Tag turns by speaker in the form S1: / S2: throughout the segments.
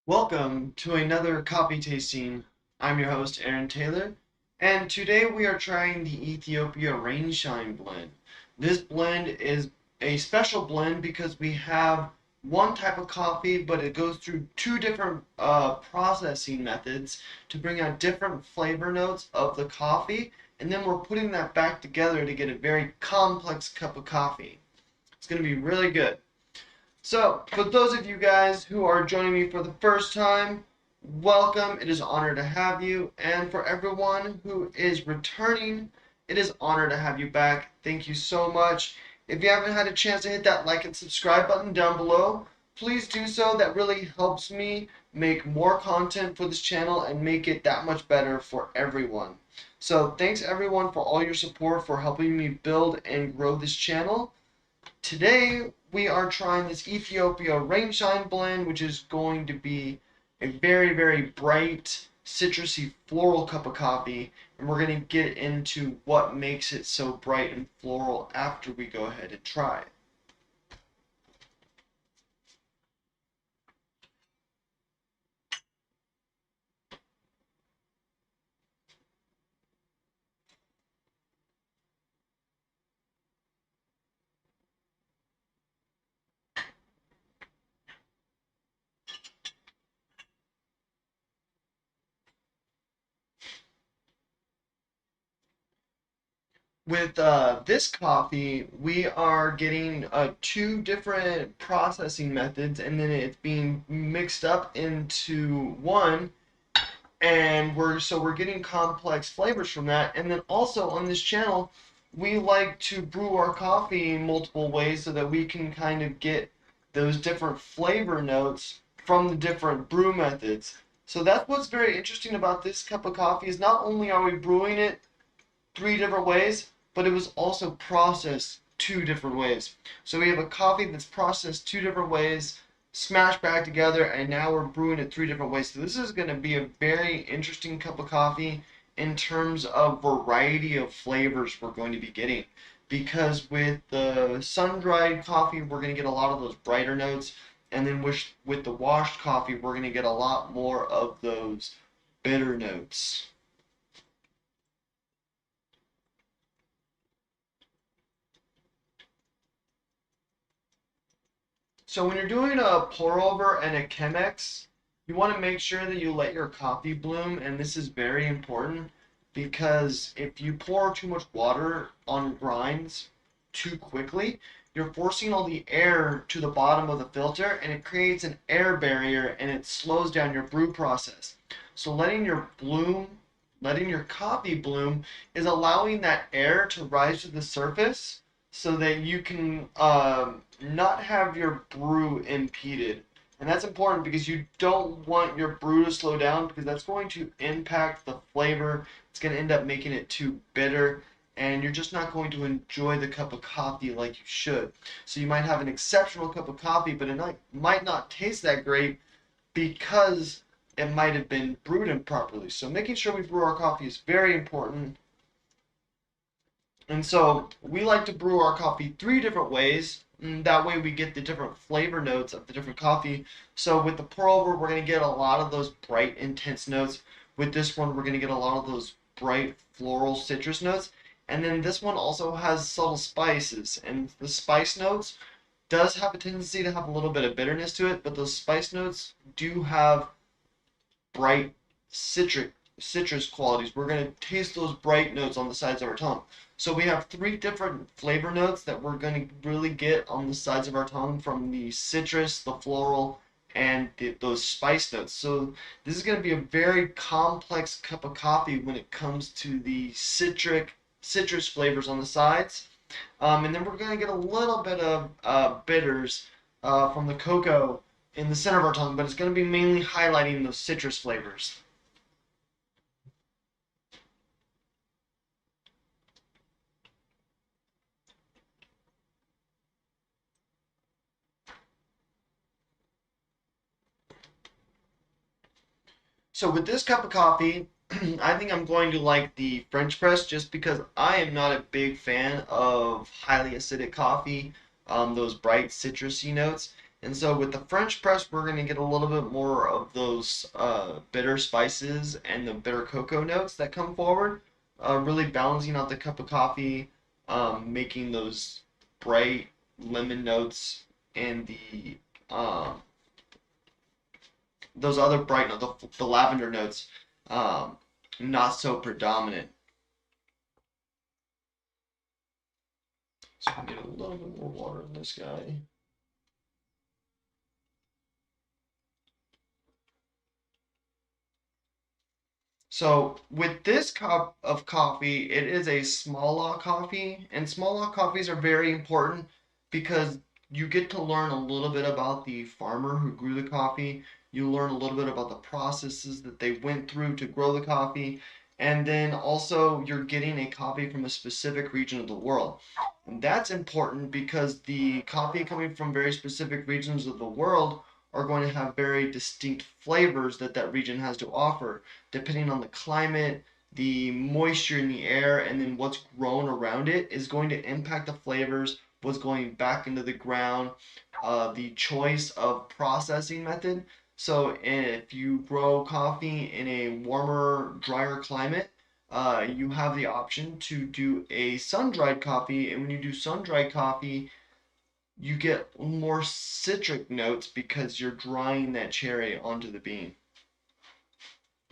S1: Welcome to another coffee tasting. I'm your host, Aaron Taylor, and today we are trying the Ethiopia Rainshine blend. This blend is a special blend because we have one type of coffee, but it goes through two different processing methods to bring out different flavor notes of the coffee, and then we're putting that back together to get a very complex cup of coffee. It's going to be really good. So, for those of you guys who are joining me for the first time, welcome. It is an honor to have you. And for everyone who is returning, it is an honor to have you back. Thank you so much. If you haven't had a chance to hit that like and subscribe button down below, please do so. That really helps me make more content for this channel and make it that much better for everyone. So, thanks everyone for all your support for helping me build and grow this channel. Today, we are trying this Ethiopia Rainshine blend, which is going to be a very, very bright, citrusy, floral cup of coffee. And we're going to get into what makes it so bright and floral after we go ahead and try it. With this coffee, we are getting two different processing methods, and then it's being mixed up into one, and we're getting complex flavors from that. And then also on this channel, we like to brew our coffee in multiple ways so that we can kind of get those different flavor notes from the different brew methods. So that's what's very interesting about this cup of coffee, is not only are we brewing it three different ways, but it was also processed two different ways. So we have a coffee that's processed two different ways, smashed back together, and now we're brewing it three different ways. So this is going to be a very interesting cup of coffee in terms of variety of flavors we're going to be getting. Because with the sun-dried coffee, we're going to get a lot of those brighter notes, and then with the washed coffee, we're going to get a lot more of those bitter notes. So when you're doing a pour over and a Chemex, you want to make sure that you let your coffee bloom, and this is very important because if you pour too much water on grinds too quickly, you're forcing all the air to the bottom of the filter, and it creates an air barrier and it slows down your brew process. So letting your bloom letting your coffee bloom is allowing that air to rise to the surface so that you can not have your brew impeded. And that's important because you don't want your brew to slow down because that's going to impact the flavor. It's going to end up making it too bitter and you're just not going to enjoy the cup of coffee like you should. So you might have an exceptional cup of coffee, but it might not taste that great because it might have been brewed improperly. So making sure we brew our coffee is very important. And so we like to brew our coffee 3 different ways. And that way we get the different flavor notes of the different coffee. So with the pour over, we're going to get a lot of those bright, intense notes. With this one, we're going to get a lot of those bright, floral, citrus notes. And then this one also has subtle spices. And the spice notes does have a tendency to have a little bit of bitterness to it, but those spice notes do have bright citrus qualities. We're going to taste those bright notes on the sides of our tongue. So we have 3 different flavor notes that we're going to really get on the sides of our tongue from the citrus, the floral, and those spice notes. So this is going to be a very complex cup of coffee when it comes to the citrus flavors on the sides. And then we're going to get a little bit of bitters from the cocoa in the center of our tongue, but it's going to be mainly highlighting those citrus flavors. So with this cup of coffee, I think I'm going to like the French press just because I am not a big fan of highly acidic coffee, those bright citrusy notes. And so with the French press, we're going to get a little bit more of those bitter spices and the bitter cocoa notes that come forward, really balancing out the cup of coffee, making those bright lemon notes and those other bright notes, the lavender notes, um, not so predominant. So we need a little bit more water in this guy. So with this cup of coffee, it is a small lot coffee, and small lot coffees are very important because you get to learn a little bit about the farmer who grew the coffee. You learn a little bit about the processes that they went through to grow the coffee, and then also you're getting a coffee from a specific region of the world. And that's important because the coffee coming from very specific regions of the world are going to have very distinct flavors that that region has to offer depending on the climate, the moisture in the air, and then what's grown around it is going to impact the flavors, what's going back into the ground, the choice of processing method. So if you grow coffee in a warmer, drier climate, you have the option to do a sun-dried coffee, and when you do sun-dried coffee, you get more citric notes because you're drying that cherry onto the bean.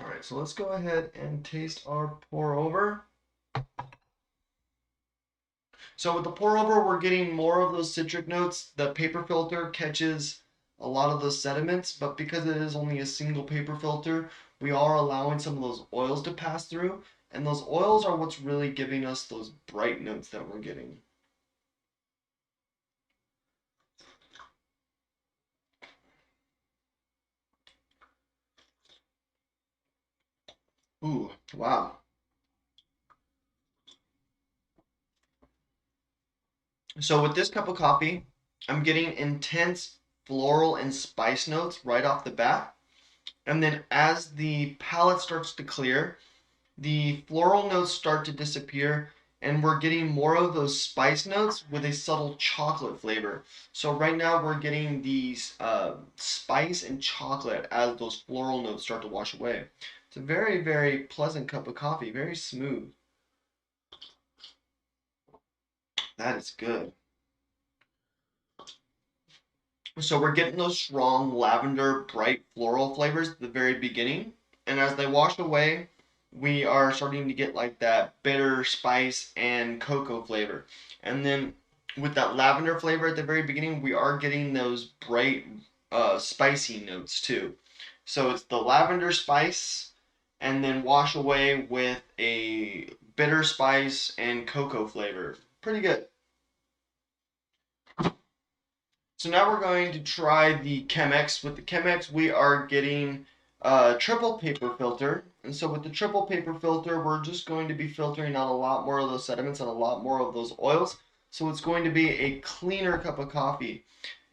S1: All right, so let's go ahead and taste our pour over. So with the pour over, we're getting more of those citric notes. The paper filter catches a lot of those sediments, but because it is only a single paper filter, we are allowing some of those oils to pass through, and those oils are what's really giving us those bright notes that we're getting. Ooh, wow. So with this cup of coffee, I'm getting intense floral and spice notes right off the bat. And then as the palate starts to clear, the floral notes start to disappear, and we're getting more of those spice notes with a subtle chocolate flavor. So right now we're getting these spice and chocolate as those floral notes start to wash away. It's a very, very pleasant cup of coffee, very smooth. That is good. So we're getting those strong lavender, bright floral flavors at the very beginning. And as they wash away, we are starting to get like that bitter spice and cocoa flavor. And then with that lavender flavor at the very beginning, we are getting those bright, spicy notes too. So it's the lavender spice and then wash away with a bitter spice and cocoa flavor. Pretty good. So now we're going to try the Chemex. With the Chemex, we are getting a triple paper filter. And so with the triple paper filter, we're just going to be filtering out a lot more of those sediments and a lot more of those oils. So it's going to be a cleaner cup of coffee.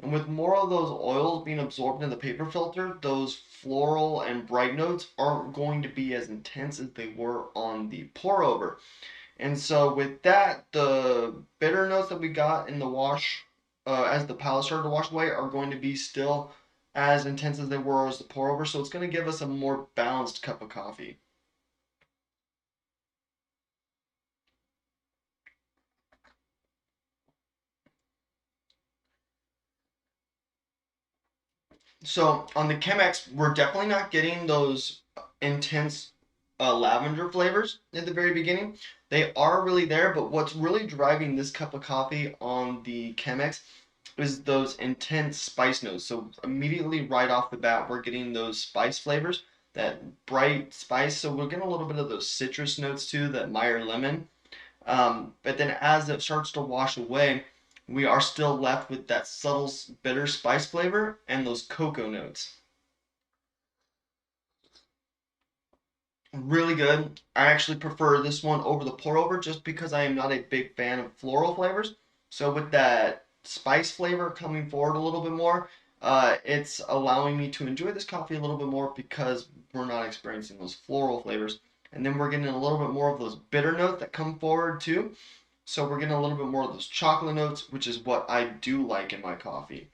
S1: And with more of those oils being absorbed in the paper filter, those floral and bright notes aren't going to be as intense as they were on the pour over. And so with that, the bitter notes that we got in the wash, as the palate started to wash away, are going to be still as intense as they were as the pour over. So it's going to give us a more balanced cup of coffee. So on the Chemex, we're definitely not getting those intense lavender flavors at the very beginning. They are really there, but what's really driving this cup of coffee on the Chemex is those intense spice notes. So immediately right off the bat, we're getting those spice flavors, that bright spice. So we're getting a little bit of those citrus notes too, that Meyer lemon. But then as it starts to wash away, we are still left with that subtle bitter spice flavor and those cocoa notes. Really good. I actually prefer this one over the pour over just because I am not a big fan of floral flavors. So with that spice flavor coming forward a little bit more, it's allowing me to enjoy this coffee a little bit more because we're not experiencing those floral flavors. And then we're getting a little bit more of those bitter notes that come forward too. So we're getting a little bit more of those chocolate notes, which is what I do like in my coffee.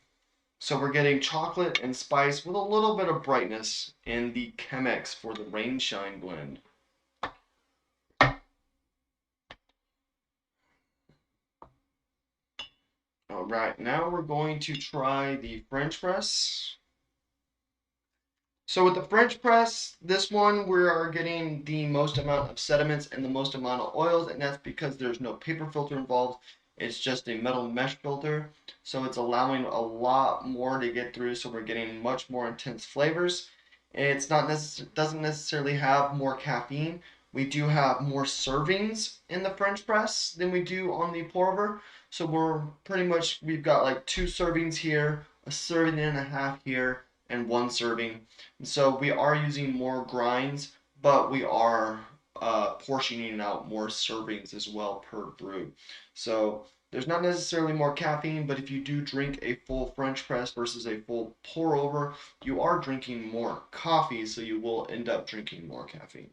S1: So we're getting chocolate and spice with a little bit of brightness in the Chemex for the Rainshine blend. All right, now we're going to try the French press. So with the French press, this one we are getting the most amount of sediments and the most amount of oils, and that's because there's no paper filter involved. It's just a metal mesh filter, so it's allowing a lot more to get through, so we're getting much more intense flavors. It's not doesn't necessarily have more caffeine. We do have more servings in the French press than we do on the pour over. So we've got like 2 servings here, a serving and a half here, and 1 serving. And so we are using more grinds, but we are portioning out more servings as well per brew. So there's not necessarily more caffeine, but if you do drink a full French press versus a full pour over, you are drinking more coffee, so you will end up drinking more caffeine.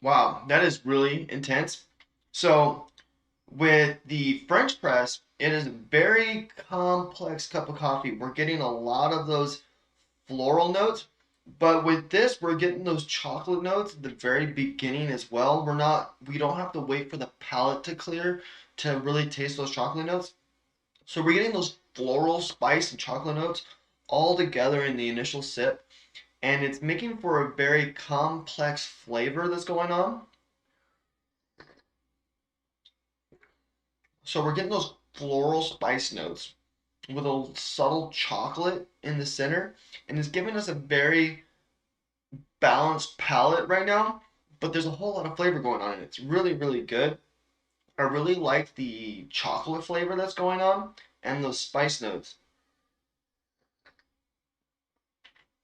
S1: Wow, that is really intense. So with the French press, it is a very complex cup of coffee. We're getting a lot of those floral notes, but with this, we're getting those chocolate notes at the very beginning as well. We don't have to wait for the palate to clear to really taste those chocolate notes. So we're getting those floral spice and chocolate notes all together in the initial sip, and it's making for a very complex flavor that's going on. So we're getting those floral spice notes with a subtle chocolate in the center, and it's giving us a very balanced palate right now. But there's a whole lot of flavor going on, and it's really, really good. I really like the chocolate flavor that's going on and those spice notes.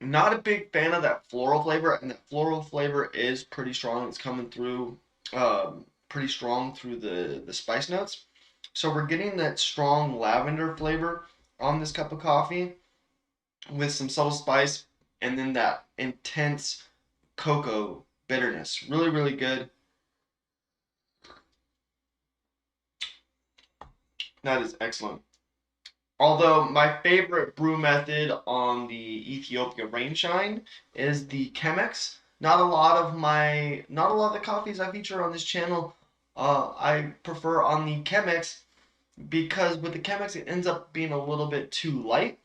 S1: Not a big fan of that floral flavor, and that floral flavor is pretty strong. It's coming through pretty strong through the spice notes. So we're getting that strong lavender flavor on this cup of coffee with some subtle spice and then that intense cocoa bitterness. Really, really good. That is excellent. Although my favorite brew method on the Ethiopia Rainshine is the Chemex. Not a lot of the coffees I feature on this channel, I prefer on the Chemex because with the Chemex it ends up being a little bit too light.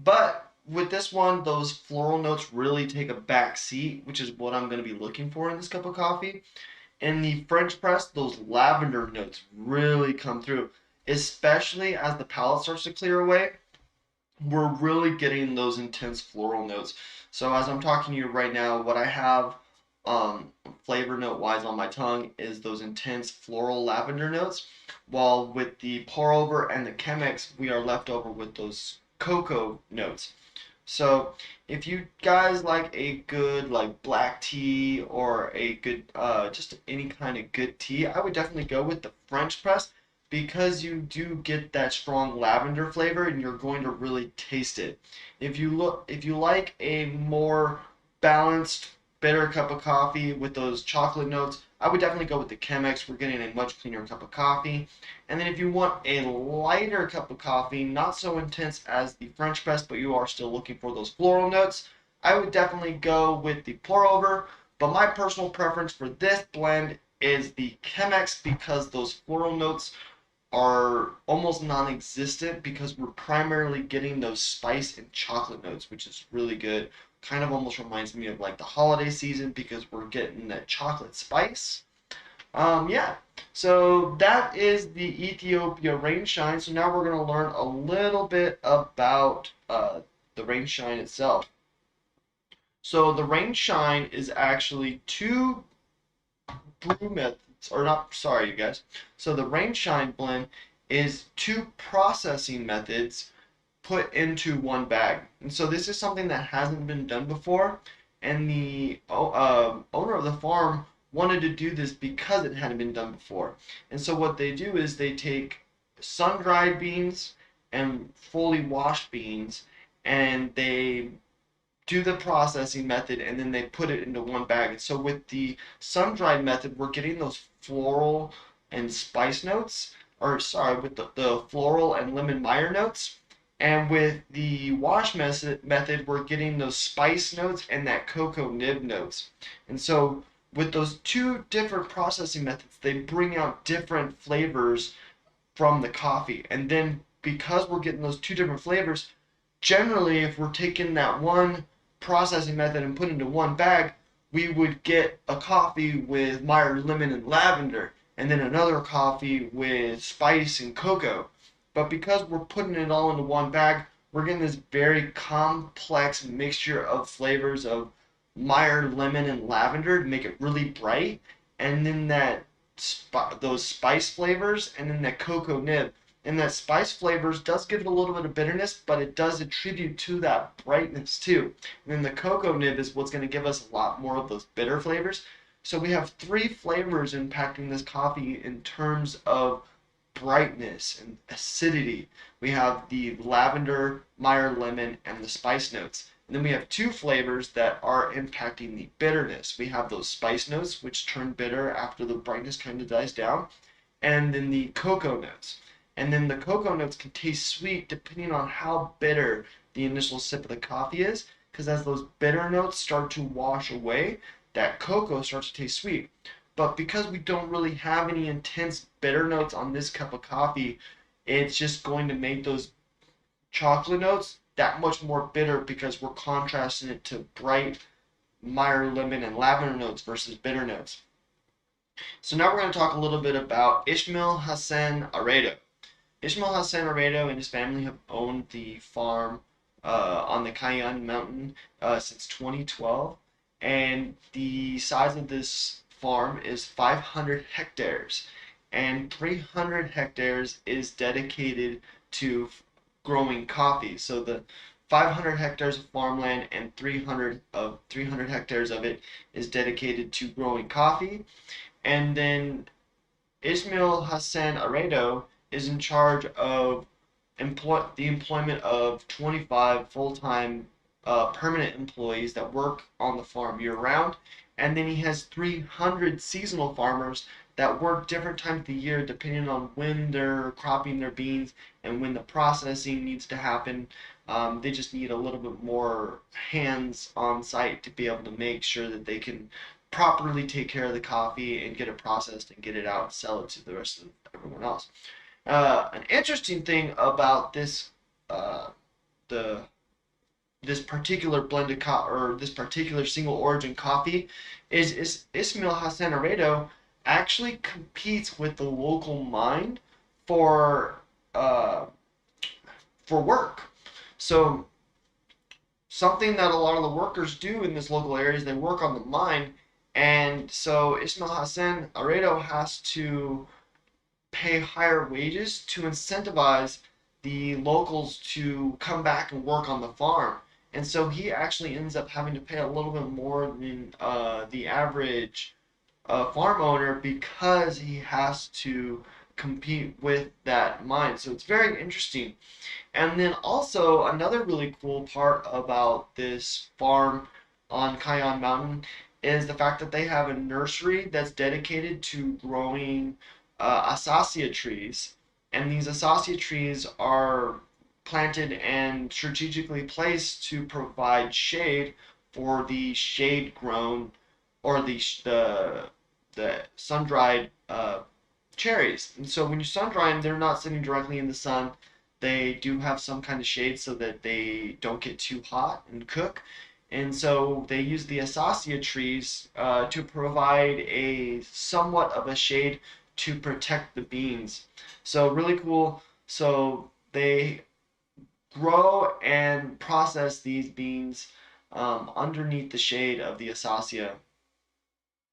S1: But with this one, those floral notes really take a back seat, which is what I'm going to be looking for in this cup of coffee. In the French press, those lavender notes really come through. especially as the palate starts to clear away, we're really getting those intense floral notes. So as I'm talking to you right now, what I have flavor note wise on my tongue is those intense floral lavender notes, while with the pour over and the Chemex, we are left over with those cocoa notes. So if you guys like a good like black tea or a good just any kind of good tea, I would definitely go with the French press because you do get that strong lavender flavor and you're going to really taste it. If you like a more balanced bitter cup of coffee with those chocolate notes, I would definitely go with the Chemex. We're getting a much cleaner cup of coffee. And then if you want a lighter cup of coffee, not so intense as the French press, but you are still looking for those floral notes, I would definitely go with the pour over. But my personal preference for this blend is the Chemex because those floral notes are almost non-existent because we're primarily getting those spice and chocolate notes, which is really good. Kind of almost reminds me of like the holiday season because we're getting that chocolate spice. Yeah. So that is the Ethiopia Rainshine. So now we're going to learn a little bit about the Rainshine itself. So the Rainshine is actually two brew methods, or not, sorry, you guys. So the Rainshine blend is two processing methods put into one bag. And so this is something that hasn't been done before, and the owner of the farm wanted to do this because it hadn't been done before. And so what they do is they take sun-dried beans and fully washed beans, and they do the processing method and then they put it into one bag. And so with the sun-dried method, we're getting those floral and spice notes, or sorry, with the floral and lemon Meyer notes. And with the wash method, we're getting those spice notes and that cocoa nib notes. And so with those two different processing methods, they bring out different flavors from the coffee. And then because we're getting those two different flavors, generally, if we're taking that one processing method and put into one bag, we would get a coffee with Meyer lemon and lavender, and then another coffee with spice and cocoa. But because we're putting it all into one bag, we're getting this very complex mixture of flavors of Meyer lemon and lavender to make it really bright, and then those spice flavors, and then that cocoa nib. And that spice flavors does give it a little bit of bitterness, but it does attribute to that brightness too. And then the cocoa nib is what's going to give us a lot more of those bitter flavors. So we have three flavors impacting this coffee in terms of brightness and acidity. We have the lavender, Meyer lemon, and the spice notes. And then we have two flavors that are impacting the bitterness. We have those spice notes, which turn bitter after the brightness kind of dies down, and then the cocoa notes. And then the cocoa notes can taste sweet depending on how bitter the initial sip of the coffee is, because as those bitter notes start to wash away, that cocoa starts to taste sweet. But because we don't really have any intense bitter notes on this cup of coffee, it's just going to make those chocolate notes that much more bitter because we're contrasting it to bright Meyer lemon and lavender notes versus bitter notes. So now we're going to talk a little bit about Ishmael Hassan Aredo. Ishmael Hassan Aredo and his family have owned the farm on the Cayenne Mountain since 2012, and the size of this farm is 500 hectares, and 300 hectares is dedicated to growing coffee. So the 500 hectares of farmland and 300 hectares of it is dedicated to growing coffee, and then Ismail Hassan Aredo is in charge of the employment of 25 full-time permanent employees that work on the farm year-round, and then he has 300 seasonal farmers that work different times of the year depending on when they're cropping their beans and when the processing needs to happen. They just need a little bit more hands on site to be able to make sure that they can properly take care of the coffee and get it processed and get it out and sell it to the rest of everyone else. An interesting thing about the this particular blended or this particular single origin coffee is Ismail Hassan Aredo actually competes with the local mine for uh, for work. So something that a lot of the workers do in this local area is they work on the mine, and so Ismail Hassan Aredo has to pay higher wages to incentivize the locals to come back and work on the farm. And so he actually ends up having to pay a little bit more than the average farm owner because he has to compete with that mine. So it's very interesting. And then also another really cool part about this farm on Kion Mountain is the fact that they have a nursery that's dedicated to growing acacia trees. And these acacia trees are planted and strategically placed to provide shade for the shade grown or the sun dried cherries. And so when you sun dry them, they're not sitting directly in the sun. They do have some kind of shade so that they don't get too hot and cook. And so they use the acacia trees to provide a somewhat of a shade to protect the beans. So really cool. So they grow and process these beans underneath the shade of the acacia.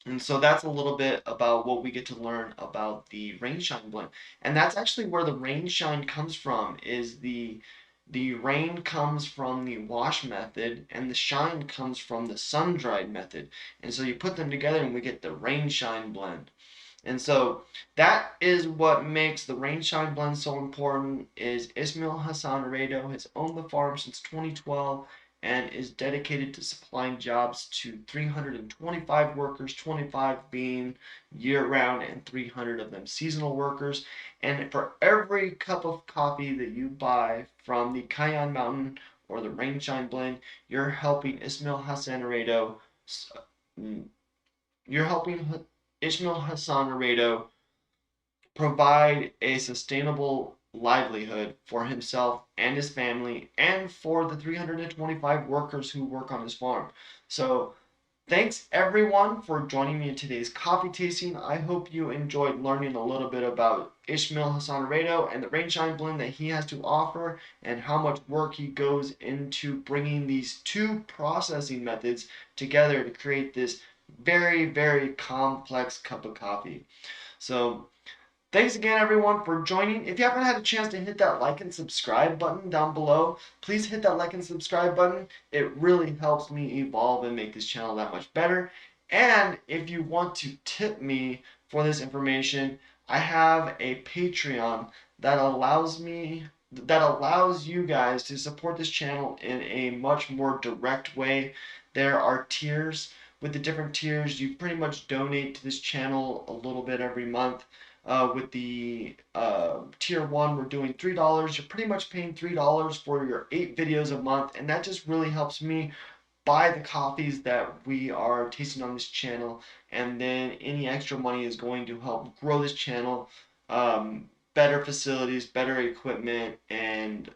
S1: And so that's a little bit about what we get to learn about the Rainshine blend. And that's actually where the Rainshine comes from, is the rain comes from the wash method and the shine comes from the sun-dried method. And so you put them together and we get the Rainshine blend. And so that is what makes the Rainshine blend so important. Is Ismail Hassan Aredo has owned the farm since 2012 and is dedicated to supplying jobs to 325 workers, 25 being year-round and 300 of them seasonal workers. And for every cup of coffee that you buy from the Kion Mountain or the Rainshine blend, you're helping Ismail Hassan Aredo you're helping Ismail Hassan Aredo provide a sustainable livelihood for himself and his family and for the 325 workers who work on his farm. So thanks everyone for joining me in today's coffee tasting. I hope you enjoyed learning a little bit about Ismail Hassan Aredo and the Rainshine blend that he has to offer and how much work he goes into bringing these two processing methods together to create this very, very complex cup of coffee. So thanks again, everyone, for joining. If you haven't had a chance to hit that like and subscribe button down below, please hit that like and subscribe button. It really helps me evolve and make this channel that much better. And if you want to tip me for this information, I have a Patreon that allows you guys to support this channel in a much more direct way. There are tiers. With the different tiers, you pretty much donate to this channel a little bit every month. With the tier 1, we're doing $3. You're pretty much paying $3 for your 8 videos a month, and that just really helps me buy the coffees that we are tasting on this channel, and then any extra money is going to help grow this channel, better facilities, better equipment, and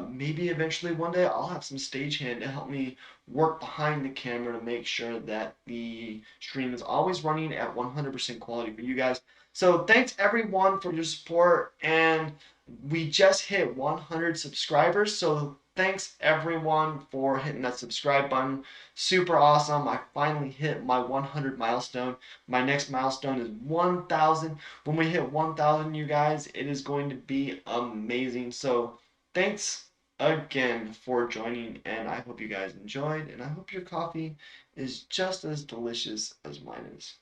S1: maybe eventually one day I'll have some stagehand to help me work behind the camera to make sure that the stream is always running at 100% quality for you guys. So thanks everyone for your support, and we just hit 100 subscribers, so thanks everyone for hitting that subscribe button. Super awesome. I finally hit my 100 milestone. My next milestone is 1,000. When we hit 1,000, you guys, it is going to be amazing. So thanks again for joining, and I hope you guys enjoyed, and I hope your coffee is just as delicious as mine is.